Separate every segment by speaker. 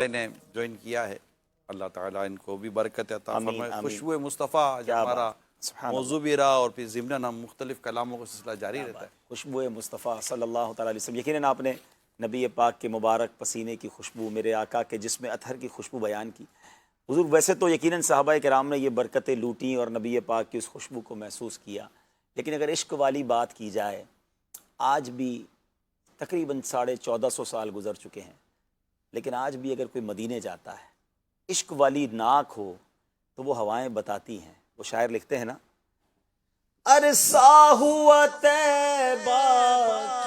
Speaker 1: نے جوائن کیا ہے، اللہ تعالیٰ ان کو بھی برکت عطا
Speaker 2: آمین
Speaker 1: فرمائے۔
Speaker 2: آمین۔
Speaker 1: خوشبو مصطفیٰ آج
Speaker 2: کیا
Speaker 1: ہمارا
Speaker 2: بات، سبحان
Speaker 1: موضوع
Speaker 2: اللہ،
Speaker 1: بھی رہا، اور پھر ضمناً ہم مختلف کلاموں کا سلسلہ جاری
Speaker 2: کیا
Speaker 1: رہتا
Speaker 2: بات،
Speaker 1: ہے۔
Speaker 2: خوشبو مصطفیٰ صلی اللہ تعالیٰ علیہ وسلم۔ یقیناً آپ نے نبی پاک کے مبارک پسینے کی خوشبو، میرے آقا کے جسم اطہر کی خوشبو بیان کی۔ حضور ویسے تو یقیناً صحابہ کرام نے یہ برکتیں لوٹیں اور نبی پاک کی اس خوشبو کو محسوس کیا، لیکن اگر عشق والی بات کی جائے، آج بھی تقریباً 1450 سال گزر چکے ہیں، لیکن آج بھی اگر کوئی مدینے جاتا ہے، عشق والی ناک ہو تو وہ ہوائیں بتاتی ہیں۔ وہ شاعر لکھتے ہیں نا، عرصہ ہوا طیبہ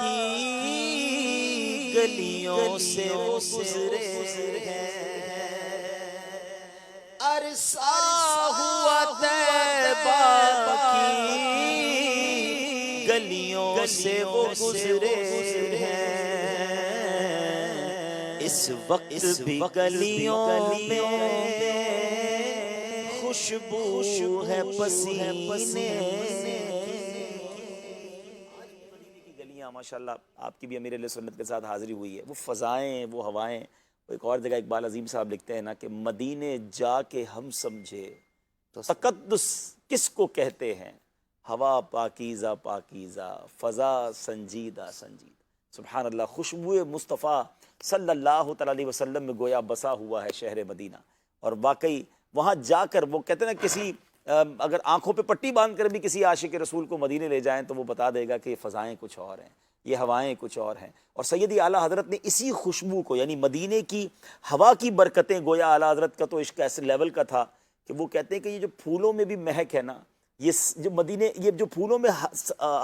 Speaker 2: کی گلیوں سے وہ گزرے ہیں، عرصہ ہوا طیبہ کی گلیوں سے وہ گزرے ہیں، اس وقت بھی گلیوں میں خوشبو ہے پسینے کی۔ گلیاں ماشاءاللہ آپ کی بھی امیر علیہ سنت کے ساتھ حاضری ہوئی ہے، وہ فضائیں، وہ ہوائیں۔ ایک اور جگہ اقبال عظیم صاحب لکھتے ہیں نا کہ مدینے جا کے ہم سمجھے تقدس کس کو کہتے ہیں، ہوا پاکیزہ پاکیزہ، فضا سنجیدہ سنجیدہ۔ سبحان اللہ، خوشبو مصطفیٰ صلی اللہ تعالیٰ علیہ وسلم میں گویا بسا ہوا ہے شہر مدینہ، اور واقعی وہاں جا کر وہ کہتے ہیں نا، کسی اگر آنکھوں پہ پٹی باندھ کر بھی کسی عاشق رسول کو مدینے لے جائیں تو وہ بتا دے گا کہ یہ فضائیں کچھ اور ہیں، یہ ہوائیں کچھ اور ہیں۔ اور سیدی اعلیٰ حضرت نے اسی خوشبو کو، یعنی مدینے کی ہوا کی برکتیں، گویا اعلیٰ حضرت کا تو عشق ایسے لیول کا تھا کہ وہ کہتے ہیں کہ یہ جو پھولوں میں بھی مہک ہے نا، یہ جو مدینے، یہ جو پھولوں میں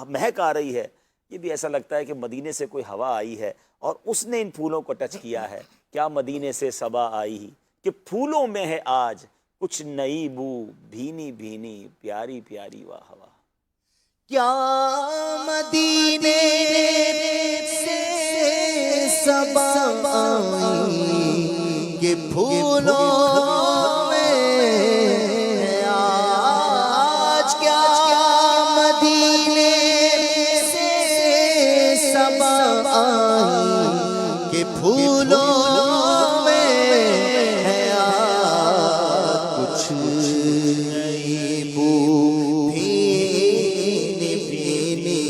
Speaker 2: مہک آ رہی ہے، یہ بھی ایسا لگتا ہے کہ مدینے سے کوئی ہوا آئی ہے اور اس نے ان پھولوں کو ٹچ کیا ہے۔ کیا مدینے سے صبا آئی کہ پھولوں میں ہے آج کچھ نئی بو، بھینی بھینی پیاری پیاری واہ واہ۔
Speaker 3: کیا مدینے سے صبا آئی کہ پھولوں میں ہے آج، کیا مدینے سے صبا آئی کہ پھولوں میں ہے آج کچھ نئی بو، بھینی بھینی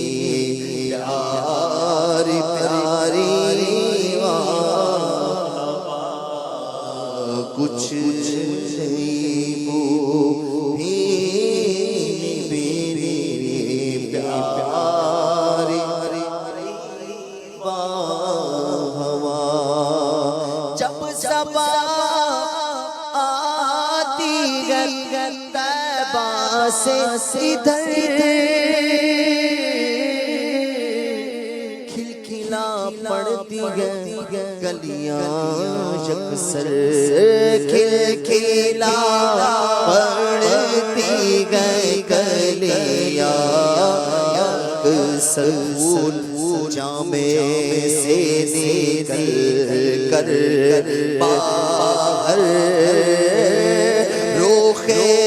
Speaker 3: پیاری پیاری واہ، کچھ نئی بو، بھینی بھینی پیاری واہ، جب صبا آتی ہے طیبہ سے ادھر، کھلکھلا پڑتی ہے گلیاں یکسر، کھلکھلا پڑتی ہے گلیاں یکسر، پھول جامے سے نکل کر باہر روخ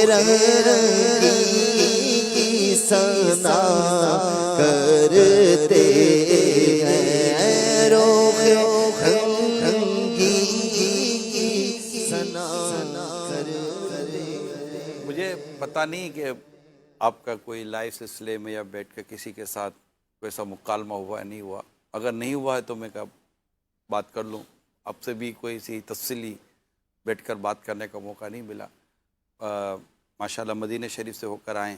Speaker 3: رنگی کی ثنا کرتے ہیں، روخ رنگی کی ثنا کرتے ہیں۔
Speaker 1: مجھے پتہ نہیں کہ آپ کا کوئی لائیو سلسلے میں یا بیٹھ کے کسی کے ساتھ کوئی ایسا مکالمہ ہوا ہے، نہیں ہوا؟ اگر نہیں ہوا ہے تو میں کب بات کر لوں، آپ سے بھی کوئی سی تفصیلی بیٹھ کر بات کرنے کا موقع نہیں ملا۔ ماشاءاللہ مدینہ شریف سے ہو کر آئیں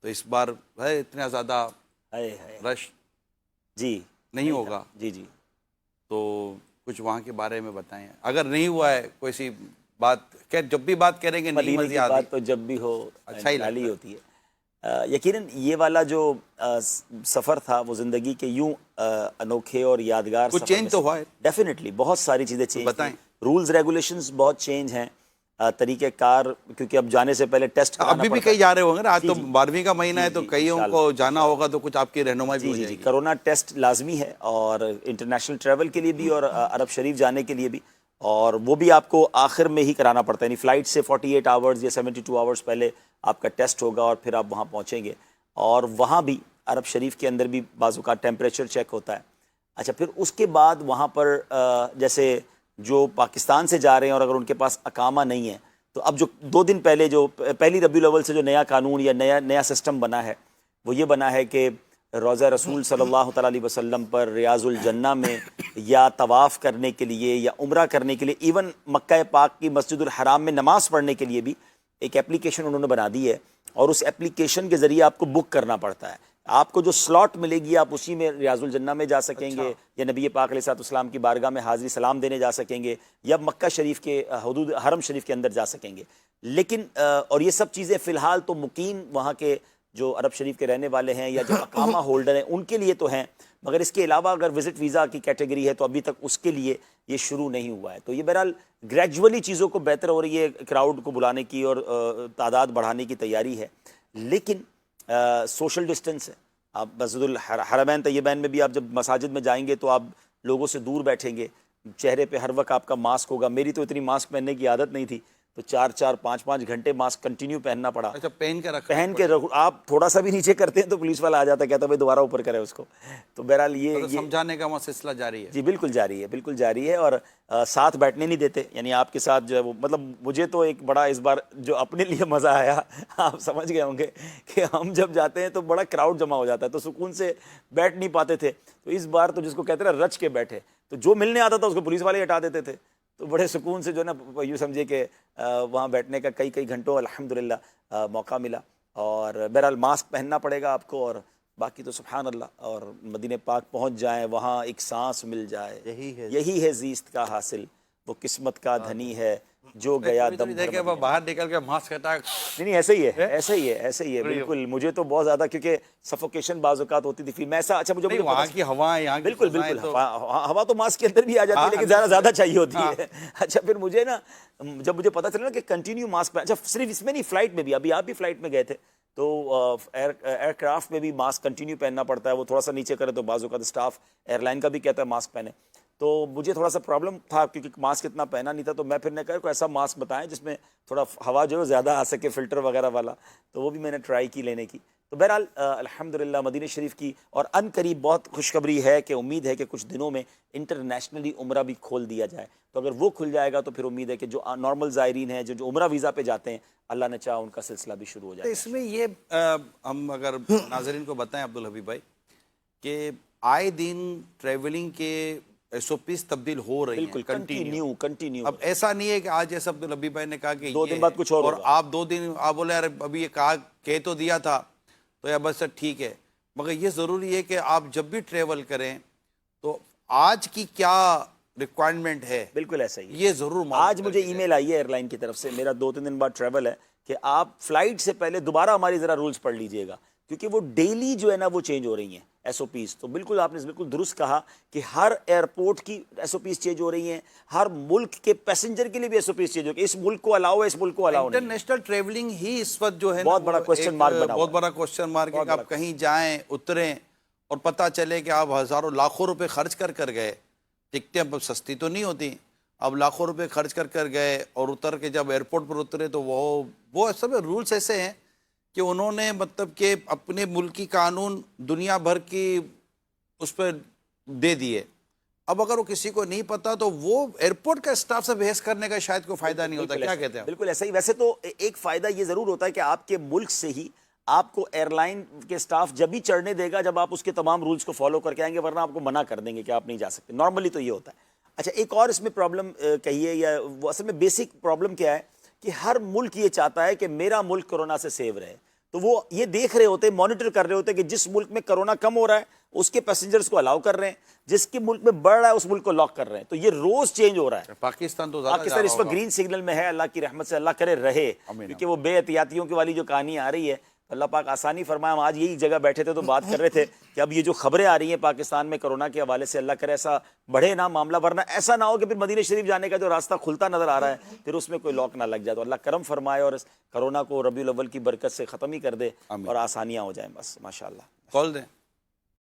Speaker 1: تو اس بار ہے اتنا زیادہ رش
Speaker 2: جی
Speaker 1: نہیں ہوگا،
Speaker 2: جی جی،
Speaker 1: تو کچھ وہاں کے بارے میں بتائیں۔ اگر نہیں ہوا ہے کوئی سی بات کہ جب بھی بات کریں گے نہیں
Speaker 2: مدینے
Speaker 1: مزے
Speaker 2: کی
Speaker 1: آتی،
Speaker 2: بات تو جب بھی ہو
Speaker 1: اچھا ہی
Speaker 2: نالی
Speaker 1: لگتا ہے۔
Speaker 2: ہوتی ہے۔ یقیناً یہ والا جو سفر تھا وہ زندگی کے یوں انوکھے اور یادگار
Speaker 1: کچھ
Speaker 2: سفر
Speaker 1: چینج
Speaker 2: میں
Speaker 1: تو
Speaker 2: سے
Speaker 1: ہوا ہے،
Speaker 2: ڈیفینیٹلی بہت ساری چیزیں چینج تھیں،
Speaker 1: بتائیں۔
Speaker 2: رولز ریگولیشنز بہت چینج ہیں، طریقہ کار، کیونکہ اب جانے سے پہلے ٹیسٹ کرانا
Speaker 1: ابھی بھی
Speaker 2: پڑتا
Speaker 1: کئی
Speaker 2: ہے۔
Speaker 1: جا رہے ہوں گے نا، آج
Speaker 2: جی
Speaker 1: تو
Speaker 2: جی
Speaker 1: 12ویں کا مہینہ ہے
Speaker 2: جی
Speaker 1: تو
Speaker 2: جی،
Speaker 1: کئیوں
Speaker 2: انشاءاللہ
Speaker 1: کو جانا
Speaker 2: انشاءاللہ۔
Speaker 1: ہوگا، تو کچھ آپ کی رہنمائی بھی
Speaker 2: جی
Speaker 1: ہو
Speaker 2: جی
Speaker 1: جائے
Speaker 2: جی،
Speaker 1: گی۔
Speaker 2: کرونا ٹیسٹ لازمی ہے، اور انٹرنیشنل ٹریول کے لیے بھی اور عرب شریف جانے کے لیے بھی، اور وہ بھی آپ کو آخر میں ہی کرانا پڑتا ہے، یعنی فلائٹ سے 48 آورز یا 72 آورز پہلے آپ کا ٹیسٹ ہوگا اور پھر آپ وہاں پہنچیں گے، اور وہاں بھی عرب شریف کے اندر بھی بعض اوقات ٹیمپریچر چیک ہوتا ہے۔ اچھا، پھر اس کے بعد وہاں پر جیسے جو پاکستان سے جا رہے ہیں اور اگر ان کے پاس اقامہ نہیں ہے تو اب جو 2 دن پہلے جو پہلی ربیع الاول سے جو نیا قانون یا نیا سسٹم بنا ہے وہ یہ بنا ہے کہ روضہ رسول صلی اللہ تعالیٰ علیہ وسلم پر ریاض الجنہ میں یا طواف کرنے کے لیے یا عمرہ کرنے کے لیے، ایون مکہ پاک کی مسجد الحرام میں نماز پڑھنے کے لیے بھی ایک اپلیکیشن انہوں نے بنا دی ہے، اور اس اپلیکیشن کے ذریعے آپ کو بک کرنا پڑتا ہے. آپ کو جو سلاٹ ملے گی آپ اسی میں ریاض الجنہ میں جا سکیں گے، یا نبی پاک علیہ الصلوۃ والسلام کی بارگاہ میں حاضری سلام دینے جا سکیں گے، یا مکہ شریف کے حدود حرم شریف کے اندر جا سکیں گے. لیکن اور یہ سب چیزیں فی الحال تو مقیم وہاں کے جو عرب شریف کے رہنے والے ہیں یا جو اقامہ ہولڈر ہیں ان کے لیے تو ہیں، مگر اس کے علاوہ اگر وزٹ ویزا کی کیٹیگری ہے تو ابھی تک اس کے لیے یہ شروع نہیں ہوا ہے. تو یہ بہرحال گریجولی چیزوں کو بہتر ہو رہی ہے، کراؤڈ کو بلانے کی اور تعداد بڑھانے کی تیاری ہے، لیکن سوشل ڈسٹنس ہے. آپ مسجد الحرمین طیبین میں بھی آپ جب مساجد میں جائیں گے تو آپ لوگوں سے دور بیٹھیں گے، چہرے پہ ہر وقت آپ کا ماسک ہوگا. میری تو اتنی ماسک پہننے کی عادت نہیں تھی تو 4-4 5-5 گھنٹے ماسک کنٹینیو پہننا پڑا.
Speaker 1: اچھا پہن کے
Speaker 2: رکھو، آپ تھوڑا سا بھی نیچے کرتے ہیں تو پولیس والا آ جاتا ہے، کہتا ہے بھائی دوبارہ اوپر کرے اس کو. تو بہرحال یہ
Speaker 1: سمجھانے کا سلسلہ جاری ہے.
Speaker 2: جی بالکل جاری ہے، بالکل جاری ہے. اور ساتھ بیٹھنے نہیں دیتے، یعنی آپ کے ساتھ جو ہے وہ، مطلب مجھے تو ایک بڑا اس بار جو اپنے لیے مزہ آیا، آپ سمجھ گئے ہوں گے کہ ہم جب جاتے ہیں تو بڑا کراؤڈ جمع ہو جاتا ہے تو سکون سے بیٹھ نہیں پاتے تھے. تو اس بار تو جس کو کہتے ہیں رچ کے بیٹھے، تو جو ملنے آتا تھا اس کو پولیس والے ہٹا دیتے تھے. تو بڑے سکون سے جو ہے نا یوں سمجھے کہ وہاں بیٹھنے کا کئی گھنٹوں الحمدللہ موقع ملا. اور بہرحال ماسک پہننا پڑے گا آپ کو، اور باقی تو سبحان اللہ. اور مدینہ پاک پہنچ جائیں، وہاں ایک سانس مل جائے، یہی ہے زیست کا حاصل، وہ قسمت کا دھنی ہے جو گیا دم
Speaker 1: دیکھے وہ باہر نکل کے ماسک ہٹا.
Speaker 2: نہیں ایسے ہی ہے، ایسے ہی ہے بالکل. مجھے تو بہت زیادہ کیونکہ سفوکیشن بعض اوقات ہوتی تھی، پھر میں ایسا اچھا مجھے
Speaker 1: وہاں کی ہوا ہے، یہاں کی
Speaker 2: بالکل ہوا تو ماسک کے اندر بھی آ جاتی ہے لیکن زیادہ چاہیے ہوتی ہے. اچھا پھر مجھے نا جب مجھے پتا چلا نا کہ کنٹینیو ماسک، اچھا صرف اس میں نہیں، فلائٹ میں بھی، ابھی آپ بھی فلائٹ میں گئے تھے تو ایئر کرافٹ میں بھی ماسک کنٹینیو پہننا پڑتا ہے. وہ تھوڑا سا نیچے کرے تو بعض اوقات اسٹاف ایئر لائن کا بھی کہتا ہے ماسک پہنے. تو مجھے تھوڑا سا پرابلم تھا کیونکہ ماسک اتنا پہنا نہیں تھا، تو میں پھر نے کہا کوئی ایسا ماسک بتائیں جس میں تھوڑا ہوا جو ہے زیادہ آ سکے، فلٹر وغیرہ والا. تو وہ بھی میں نے ٹرائی کی لینے کی. تو بہرحال الحمدللہ مدینہ شریف کی، اور ان قریب بہت خوشخبری ہے کہ امید ہے کہ کچھ دنوں میں انٹرنیشنلی عمرہ بھی کھول دیا جائے. تو اگر وہ کھل جائے گا تو پھر امید ہے کہ جو نارمل زائرین ہیں جو عمرہ ویزا پہ جاتے ہیں، اللہ نے چاہا ان کا سلسلہ بھی شروع ہو جائے.
Speaker 1: اس میں یہ ہم اگر ناظرین کو بتائیں عبدالحبیب بھائی کہ آئے دن ٹریولنگ کے SOPs تبدیل ہو رہی ہیں کنٹینیو. اب ایسا نہیں ہے کہ آج جیسے عبدالحبیب بھائی نے کہا کہ
Speaker 2: 2 دن بعد کچھ اور
Speaker 1: آپ 2 دن آپ بولے یار ابھی یہ کہہ تو دیا تھا تو یا بس ٹھیک ہے. مگر یہ ضروری ہے کہ آپ جب بھی ٹریول کریں تو آج کی کیا ریکوائرمنٹ ہے،
Speaker 2: بالکل ایسا ہی
Speaker 1: یہ ضرور.
Speaker 2: آج مجھے ای میل آئی ہے ایئر لائن کی طرف سے، میرا 2-3 دن بعد ٹریول ہے، کہ آپ فلائٹ سے پہلے دوبارہ ہماری ذرا رولز پڑھ لیجئے گا کیونکہ وہ ڈیلی جو ہے نا وہ چینج ہو رہی ہیں SOPs. تو بالکل آپ نے بالکل درست کہا کہ ہر ایئرپورٹ کی SOPs چینج ہو رہی ہیں، ہر ملک کے پیسنجر کے لیے بھی SOPs چینج ہو رہی ہیں. اس ملک کو الاؤ ہے، اس ملک کو الاؤ نہیں.
Speaker 1: انٹرنیشنل ٹریولنگ ہی اس وقت جو ہے
Speaker 2: بہت بڑا کوسچن مارک بنا،
Speaker 1: بہت بڑا کوسچن مارک ہے کہ آپ کہیں جائیں اتریں اور پتہ چلے کہ آپ ہزاروں لاکھوں روپے خرچ کر گئے. ٹکٹیں اب سستی تو نہیں ہوتی، اب لاکھوں روپے خرچ کر گئے اور اتر کے جب ایئرپورٹ پر اترے تو وہ سب رولز ایسے ہیں کہ انہوں نے مطلب کہ اپنے ملک کی قانون دنیا بھر کی اس پہ دے دیے. اب اگر وہ کسی کو نہیں پتا تو وہ ایئرپورٹ کا اسٹاف سے بحث کرنے کا شاید کوئی فائدہ نہیں ہوتا. کیا کہتے ہیں؟
Speaker 2: بالکل ایسا ہی. ویسے تو ایک فائدہ یہ ضرور ہوتا ہے کہ آپ کے ملک سے ہی آپ کو ایئر لائن کے اسٹاف جب بھی چڑھنے دے گا جب آپ اس کے تمام رولز کو فالو کر کے آئیں گے، ورنہ آپ کو منع کر دیں گے کہ آپ نہیں جا سکتے. نارملی تو یہ ہوتا ہے. اچھا ایک اور اس میں پرابلم کہیے، یا وہ اصل میں بیسک پرابلم کیا ہے کہ ہر ملک یہ چاہتا ہے کہ میرا ملک کرونا سے سیو رہے. تو وہ یہ دیکھ رہے ہوتے ہیں، مانیٹر کر رہے ہوتے ہیں کہ جس ملک میں کرونا کم ہو رہا ہے اس کے پیسنجرز کو الاؤ کر رہے ہیں، جس کے ملک میں بڑھ رہا ہے اس ملک کو لاک کر رہے ہیں. تو یہ روز چینج ہو رہا ہے.
Speaker 1: پاکستان
Speaker 2: اس وقت گرین سگنل میں ہے، اللہ کی رحمت سے اللہ کرے رہے، کیونکہ وہ بے احتیاطیوں کی والی جو کہانی آ رہی ہے اللہ پاک آسانی فرمائے. ہم آج یہی جگہ بیٹھے تھے تو بات کر رہے تھے کہ اب یہ جو خبریں آ رہی ہیں پاکستان میں کرونا کے حوالے سے، اللہ کرے ایسا بڑھے نہ معاملہ، ورنہ ایسا نہ ہو کہ پھر مدینہ شریف جانے کا جو راستہ کھلتا نظر آ رہا ہے پھر اس میں کوئی لاک نہ لگ جائے. تو اللہ کرم فرمائے اور اس کرونا کو ربیع الاول کی برکت سے ختم ہی کر دے اور آسانیاں ہو جائیں. بس ماشاءاللہ.
Speaker 1: کال دیں.